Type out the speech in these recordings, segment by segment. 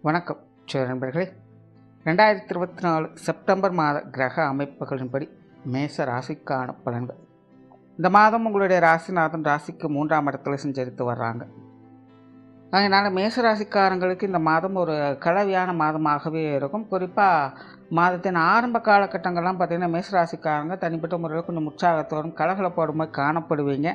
வணக்கம் நண்பர்களே. 2024 செப்டம்பர் மாத கிரக அமைப்புகளின்படி மேச ராசிக்கான பலன்கள். இந்த மாதம் உங்களுடைய ராசிநாதன் ராசிக்கு 3ஆம் இடத்துல சஞ்சரித்து வர்றாங்க. அதனால் மேச ராசிக்காரங்களுக்கு இந்த மாதம் ஒரு கலவையான மாதமாகவே இருக்கும். குறிப்பாக மாதத்தின் ஆரம்ப காலகட்டங்கள்லாம் பார்த்திங்கன்னா மேச ராசிக்காரங்க தனிப்பட்ட முறையில் கொஞ்சம் உற்சாகத்தோடும் கலகலப்போடும்போது காணப்படுவீங்க.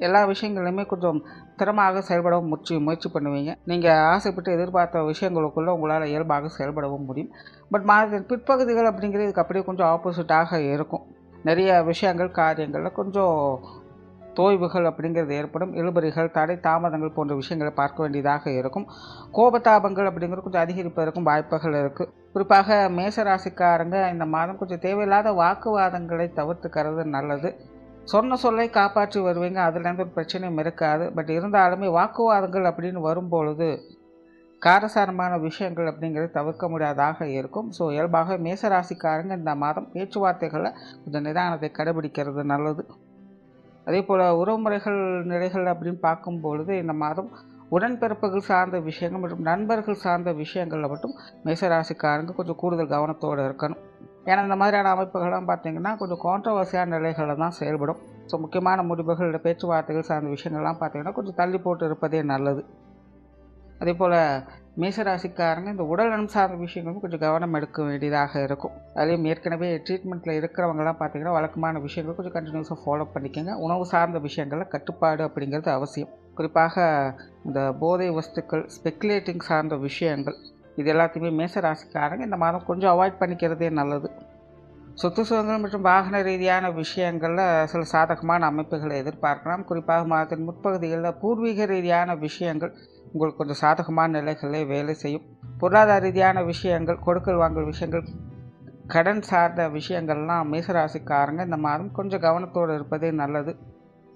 எல்லா விஷயங்களுமே கொஞ்சம் திறமாக செயல்படவும் முயற்சி பண்ணுவீங்க. நீங்கள் ஆசைப்பட்டு எதிர்பார்த்த விஷயங்களுக்குள்ளே உங்களால் இயல்பாக செயல்படவும் முடியும். பட் மாதத்தின் பிற்பகுதிகள் அப்படிங்கிறது இதுக்கு அப்படியே கொஞ்சம் ஆப்போசிட்டாக இருக்கும். நிறைய விஷயங்கள் காரியங்களில் கொஞ்சம் தோய்வுகள் அப்படிங்கிறது ஏற்படும். இழுபறிகள், தடை, தாமதங்கள் போன்ற விஷயங்களை பார்க்க வேண்டியதாக இருக்கும். கோபதாபங்கள் அப்படிங்கிறது கொஞ்சம் அதிகரிப்பதற்கும் வாய்ப்புகள் இருக்குது. குறிப்பாக மேசராசிக்காரங்க இந்த மாதம் கொஞ்சம் தேவையில்லாத வாக்குவாதங்களை தவிர்த்துக்கிறது நல்லது. சொன்ன சொல்லை காப்பாற்றி வருவீங்க, அதுலேருந்து ஒரு பிரச்சனையும் இருக்காது. பட் இருந்தாலுமே வாக்குவாதங்கள் அப்படின்னு வரும்பொழுது காரசாரமான விஷயங்கள் அப்படிங்கிறது தவிர்க்க முடியாதாக இருக்கும். ஸோ இயல்பாக மேசராசிக்காரங்க இந்த மாதம் பேச்சுவார்த்தைகளில் கொஞ்சம் நிதானத்தை கடைபிடிக்கிறது நல்லது. அதே போல் உறவுமுறைகள் நிலைகள் அப்படின்னு பார்க்கும்பொழுது இந்த மாதம் உடன்பிறப்புகள் சார்ந்த விஷயங்கள் மற்றும் நண்பர்கள் சார்ந்த விஷயங்களில் மட்டும் மேசராசிக்காரங்க கொஞ்சம் கூடுதல் கவனத்தோடு இருக்கணும். ஏன்னா இந்த மாதிரியான அமைப்புகள்லாம் பார்த்திங்கன்னா கொஞ்சம் கான்ட்ரவர்சியான நிலைகளில் தான் செயல்படும். ஸோ முக்கியமான முடிவுகள், பேச்சுவார்த்தைகள் சார்ந்த விஷயங்கள்லாம் பார்த்திங்கன்னா கொஞ்சம் தள்ளி போட்டு இருப்பதே நல்லது. அதே போல் மேசராசிக்காரங்க இந்த உடல் நலம் சார்ந்த விஷயங்களும் கொஞ்சம் கவனம் எடுக்க வேண்டியதாக இருக்கும். அதுலேயும் ஏற்கனவே ட்ரீட்மெண்ட்டில் இருக்கிறவங்கலாம் பார்த்திங்கன்னா வழக்கமான விஷயங்கள் கொஞ்சம் கண்டினியூஸாக ஃபாலோ பண்ணிக்கோங்க. உணவு சார்ந்த விஷயங்களில் கட்டுப்பாடு அப்படிங்கிறது அவசியம். குறிப்பாக இந்த போதை வஸ்துக்கள், ஸ்பெக்குலேட்டிங் சார்ந்த விஷயங்கள் இது எல்லாத்தையுமே மேசராசிக்காரங்க இந்த மாதம் கொஞ்சம் அவாய்ட் பண்ணிக்கிறதே நல்லது. சொத்து சுகங்கள் மற்றும் வாகன ரீதியான விஷயங்களில் சில சாதகமான அமைப்புகளை எதிர்பார்க்கலாம். குறிப்பாக மாதத்தின் முற்பகுதிகளில் பூர்வீக ரீதியான விஷயங்கள் உங்களுக்கு கொஞ்சம் சாதகமான நிலைகளே வேலை செய்யும். பொருளாதார ரீதியான விஷயங்கள், கொடுக்கல் வாங்கல் விஷயங்கள், கடன் சார்ந்த விஷயங்கள்லாம் மேசராசிக்காரங்க இந்த மாதம் கொஞ்சம் கவனத்தோடு இருப்பதே நல்லது.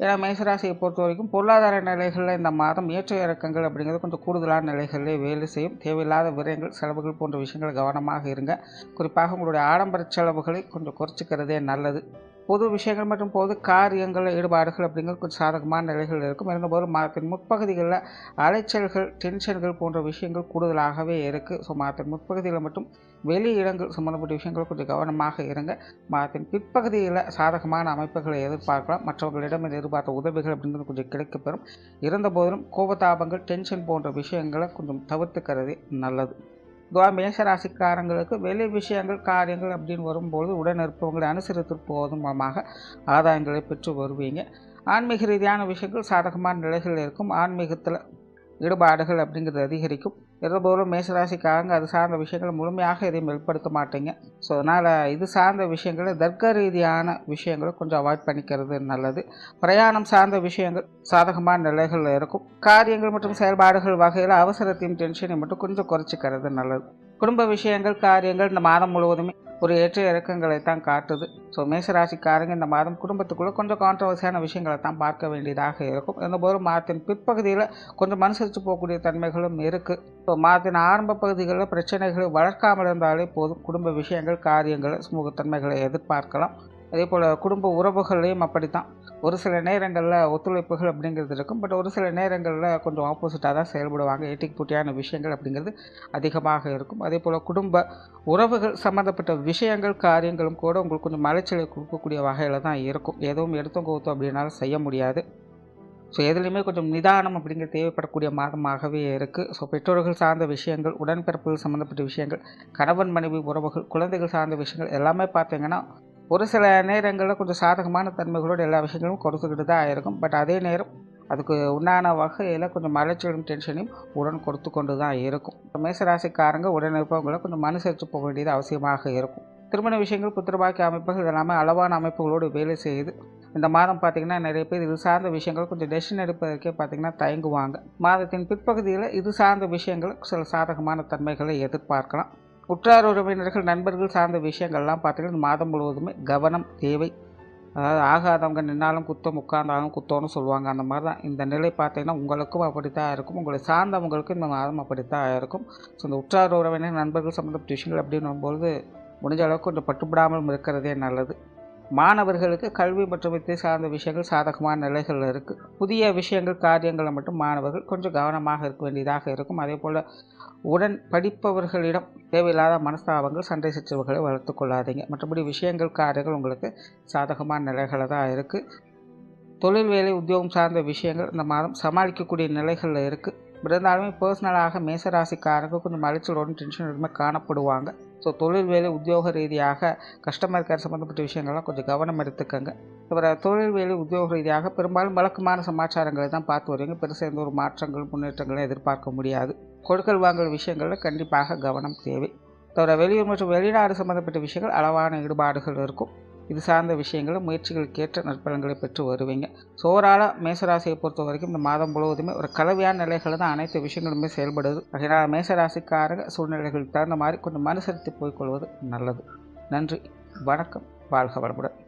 ஏன்னா மேசராசியை பொறுத்த வரைக்கும் பொருளாதார நிலைகளில் இந்த மாதம் ஏற்ற இறக்கங்கள் அப்படிங்கிறது கொஞ்சம் கூடுதலான நிலைகளிலே வேலை செய்யும். தேவையில்லாத விரயங்கள், செலவுகள் போன்ற விஷயங்கள் கவனமாக இருங்க. குறிப்பாக உங்களுடைய ஆடம்பர செலவுகளை கொஞ்சம் குறைச்சிக்கிறதே நல்லது. பொது விஷயங்கள் மற்றும் பொது காரியங்கள் ஈடுபாடுகள் அப்படிங்கிறது கொஞ்சம் சாதகமான நிலைகள் இருக்கும். இருந்தபோது மாதத்தின் முற்பகுதிகளில் அலைச்சல்கள், டென்ஷன்கள் போன்ற விஷயங்கள் கூடுதலாகவே இருக்குது. ஸோ மாதத்தின் முற்பகுதியில் மட்டும் வெளி இடங்கள் சம்மந்தப்பட்ட விஷயங்கள் கொஞ்சம் கவனமாக இருங்க. மாதத்தின் பிற்பகுதியில் சாதகமான அமைப்புகளை எதிர்பார்க்கலாம். மற்றவர்களிடம் எதிர்பார்த்த உதவிகள் அப்படிங்கிறது கொஞ்சம் கிடைக்கப்பெறும். இருந்தபோதிலும் கோபதாபங்கள், டென்ஷன் போன்ற விஷயங்களை கொஞ்சம் தவிர்த்துக்கிறது நல்லது. மேசராசிக்காரங்களுக்கு வெளி விஷயங்கள், காரியங்கள் அப்படின்னு வரும்போது உடன் இருப்பவங்களை அனுசரித்து போவதன் மூலமாக ஆதாயங்களை பெற்று வருவீங்க. ஆன்மீக ரீதியான விஷயங்கள் சாதகமான நிலைகள் இருக்கும். ஆன்மீகத்தில் ஈடுபாடுகள் அப்படிங்கிறது அதிகரிக்கும். இருந்தபோதும் மேசராசிக்காரங்க அது சார்ந்த விஷயங்களை முழுமையாக எதையும் வெளிப்படுத்த மாட்டீங்க. ஸோ அதனால் இது சார்ந்த விஷயங்களை தர்க்க ரீதியான விஷயங்களை கொஞ்சம் அவாய்ட் பண்ணிக்கிறது நல்லது. பிரயாணம் சார்ந்த விஷயங்கள் சாதகமான நிலைகள் இருக்கும். காரியங்கள் மற்றும் செயல்பாடுகள் வகையில் அவசரத்தையும் டென்ஷனையும் மட்டும் கொஞ்சம் குறைச்சிக்கிறது நல்லது. குடும்ப விஷயங்கள், காரியங்கள் இந்த மாதம் முழுவதுமே ஒரு ஏற்ற இறக்கங்களை தான் காட்டுது. ஸோ மேசராசிக்காரங்க இந்த மாதம் குடும்பத்துக்குள்ளே கொஞ்சம் கான்ட்ரவர்சியான விஷயங்களை தான் பார்க்க வேண்டியதாக இருக்கும். இருந்தபோது மாதத்தின் பிற்பகுதியில் கொஞ்சம் அனுசரித்து போகக்கூடிய தன்மைகளும் இருக்குது. ஸோ மாதத்தின் ஆரம்ப பகுதிகளில் பிரச்சனைகளை வளர்க்காமல் இருந்தாலே போதும். குடும்ப விஷயங்கள், காரியங்கள், சுமூகத்தன்மைகளை எதிர்பார்க்கலாம். அதே போல் குடும்ப உறவுகள்லேயும் அப்படித்தான். ஒரு சில நேரங்களில் ஒத்துழைப்புகள் அப்படிங்கிறது இருக்கும். பட் ஒரு சில நேரங்களில் கொஞ்சம் ஆப்போசிட்டாக தான் செயல்படுவாங்க. ஏட்டிக்கு போட்டியான விஷயங்கள் அப்படிங்கிறது அதிகமாக இருக்கும். அதே போல் குடும்ப உறவுகள் சம்மந்தப்பட்ட விஷயங்கள், காரியங்களும் கூட உங்களுக்கு கொஞ்சம் மலைச்சலை கொடுக்கக்கூடிய வகையில் தான் இருக்கும். எதுவும் எடுத்தோம் கவுத்தோம் அப்படின்னாலும் செய்ய முடியாது. ஸோ எதுலேயுமே கொஞ்சம் நிதானம் அப்படிங்கிறது தேவைப்படக்கூடிய மாதமாகவே இருக்குது. ஸோ பெற்றோர்கள் சார்ந்த விஷயங்கள், உடன்பிறப்புகள் சம்மந்தப்பட்ட விஷயங்கள், கணவன் மனைவி உறவுகள், குழந்தைகள் சார்ந்த விஷயங்கள் எல்லாமே பார்த்திங்கன்னா ஒரு சில நேரங்களில் கொஞ்சம் சாதகமான தன்மைகளோடு எல்லா விஷயங்களும் கொடுத்துக்கிட்டு தான் இருக்கும். பட் அதே நேரம் அதுக்கு உண்டான வகையில் கொஞ்சம் மலைச்சலும் டென்ஷனையும் உடன் கொடுத்து கொண்டு தான் இருக்கும். இப்போ மேசராசிக்காரங்க உடன் இருப்பவங்களை கொஞ்சம் அனுசரித்து போக வேண்டியது அவசியமாக இருக்கும். திருமண விஷயங்கள், புத்திரபாக்கிய அமைப்புகள் எல்லாமே அளவான அமைப்புகளோடு வேலை செய்யுது. இந்த மாதம் பார்த்திங்கன்னா நிறைய பேர் இது சார்ந்த விஷயங்கள் கொஞ்சம் டெசிஷன் எடுப்பதற்கே பார்த்திங்கன்னா தயங்குவாங்க. மாதத்தின் பிற்பகுதியில் இது சார்ந்த விஷயங்கள் சில சாதகமான தன்மைகளை எதிர்பார்க்கலாம். உற்றார் உறவினர்கள், நண்பர்கள் சார்ந்த விஷயங்கள்லாம் பார்த்திங்கன்னா மாதம் முழுவதுமே கவனம் தேவை. அதாவது ஆகாதவங்க நின்னாலும் குத்தம், உட்கார்ந்தாலும் குத்தம்னு சொல்லுவாங்க. அந்த மாதிரி தான் இந்த நிலை பார்த்திங்கன்னா உங்களுக்கும் அப்படித்தான் இருக்கும். உங்களை சார்ந்தவங்களுக்கும் இந்த மாதம் அப்படித்தான் இருக்கும். ஸோ இந்த உற்றார் உறவினர், நண்பர்கள் சம்மந்தப்பட்ட விஷயங்கள் அப்படின்னு வரும்போது முடிஞ்ச அளவுக்கு கொஞ்சம் பட்டுப்படாமல் இருக்கிறதே நல்லது. மாணவர்களுக்கு கல்வி மற்றும் வித்தை சார்ந்த விஷயங்கள் சாதகமான நிலைகளில் இருக்குது. புதிய விஷயங்கள் காரியங்களை மட்டும் மாணவர்கள் கொஞ்சம் கவனமாக இருக்க வேண்டியதாக இருக்கும். அதே போல் உடன் படிப்பவர்களிடம் தேவையில்லாத மனஸ்தாபங்கள் சண்டை சச்சரவுகளை வளர்த்து கொள்ளாதீங்க. மற்றபடி விஷயங்கள் காரியங்கள் உங்களுக்கு சாதகமான நிலைகளில் தான் இருக்குது. தொழில் வேலை உத்தியோகம் சார்ந்த விஷயங்கள் இந்த மாதம் சமாளிக்கக்கூடிய நிலைகளில் இருக்குது. இருந்தாலுமே பர்சனலாக மேசராசிக்காரங்க கொஞ்சம் அலைச்சலோடும் டென்ஷனுமே காணப்படுவாங்க. ஸோ தொழில் வேலை உத்தியோக ரீதியாக கஸ்டமர் கேர் சம்மந்தப்பட்ட விஷயங்கள்லாம் கொஞ்சம் கவனம் எடுத்துக்கங்க. இவரை தொழில் வேலை உத்தியோக ரீதியாக பெரும்பாலும் வழக்கமான சமாச்சாரங்களை தான் பார்த்து வருவீங்க. பெருசாக எந்த ஒரு மாற்றங்கள் முன்னேற்றங்களும் எதிர்பார்க்க முடியாது. கொடுக்கல் வாங்கல் விஷயங்களில் கண்டிப்பாக கவனம் தேவை. தவிர வெளியூர் மற்றும் வெளிநாடு சம்மந்தப்பட்ட விஷயங்கள் அளவான ஈடுபாடுகள் இருக்கும். இது சார்ந்த விஷயங்களும் முயற்சிகளுக்கேற்ற நற்பலன்களை பெற்று வருவீங்க. ஸோ ஓவராலாக மேசராசியை பொறுத்த வரைக்கும் இந்த மாதம் முழுவதுமே ஒரு கலவையான நிலைகளில் தான் அனைத்து விஷயங்களுமே செயல்படுது. அதனால் மேசராசிக்காரங்க சூழ்நிலைகளுக்கு தகுந்த மாதிரி கொஞ்சம் அனுசரித்து போய்கொள்வது நல்லது. நன்றி, வணக்கம், வாழ்க வளமுடன்.